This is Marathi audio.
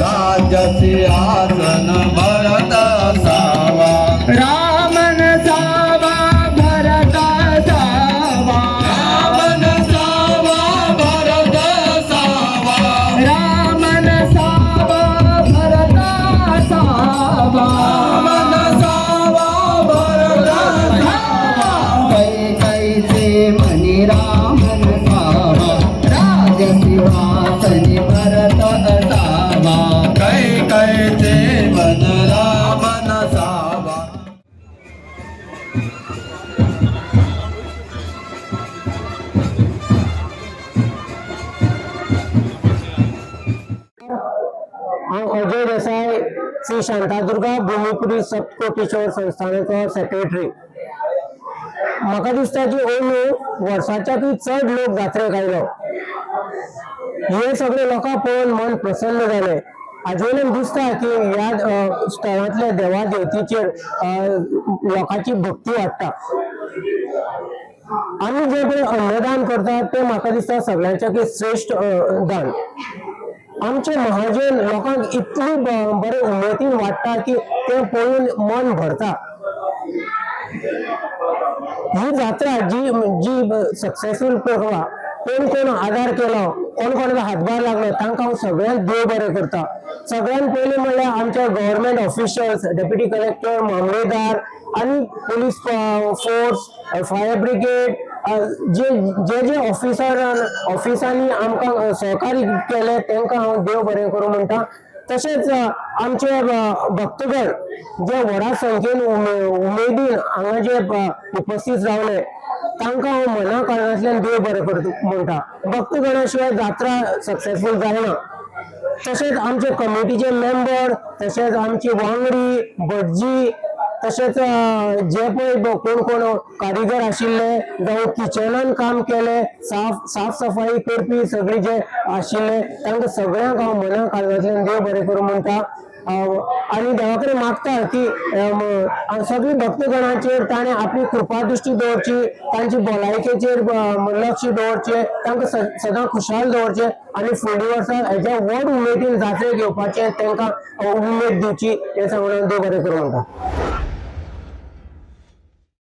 राज्य सिंहासन भरत असावा रामन सावा भरत सावा रामन सावा भरत सावा रामन सावा भरत सावा रामन सावा भरत सावा कैसे मनी रामन सावा राज सिंहासनी भरत असावा कैसे मन रामन सावा हांव अजय देसाय श्री शांतादुर्गा भूमिपुरी सप्तकोटीश्वर संस्थानाचो सेक्रेटरी। म्हाका दिसता की अंदू वर्साच्याकूय चड लोक जात्रेक आयलो। हे सगळे लोकां पळोवन मन प्रसन्न जालें। हाजेवयल्यान दिसता की ह्या स्थळांतल्या देवा देवतीचेर लोकांची भक्ती वाडटा। आमी जे पळय अन्नदान करतात ते म्हाका दिसता सगळ्यांच्याकूय श्रेष्ठ दान। आमचे महाजन लोकांक इतली बरे उमेदीन वाटता की ते पळोवन मन भरता। ही जात्रा जी जी सक्सेसफुल करवा कोण कोण आदार केलो कोण कोणाचा हातभार लागलो तांकां हांव सगळ्यांक देव बरें करता। सगळ्यांत पयलीं म्हणल्यार आमचे गव्हर्नमेंट ऑफिशियल्स डेप्युटी कलेक्टर मामलेदार आनी पुलीस फोर्स फायर ब्रिगेड जे जे जे ऑफिसांनी आमकां सहकार्य केले तांकां हांव देव बरें करूं म्हणटा। तशेंच आमचे भक्तगण जे व्हडा संख्येन उमेदीन हांगा जे उपस्थित रावले तांकां हांव मना कारणांतल्यान देव बरें करता म्हणटा। भक्तगणा शिवाय जात्रा सक्सेसफूल जायना। तशेंच आमचे कमिटीचे मेंबर तशेंच आमची वांगडी भटजी तशेंच जे पळय कोण कोण कारिगर आशिल्ले जावं किचनान काम केले साफ सफाई करपी सगळे जे आशिल्ले तांकां सगळ्यांक हांव मना कारणांतल्यान देव बरें करूं म्हणटा। आनी देवा कडेन मागता की सगळीं भक्तगणांचेर ताणें आपली कृपा दृश्टी दवरची तांची भलायकेचेर लक्ष दवरचें तांकां सदां खुशाल दवरचें आनी फुडलीं वर्सां हेज्या व्हड उमेदीन जात्रेक येवपाचें तांकां उमेद दिवची हें सांगून देव बरें करूं म्हणटा।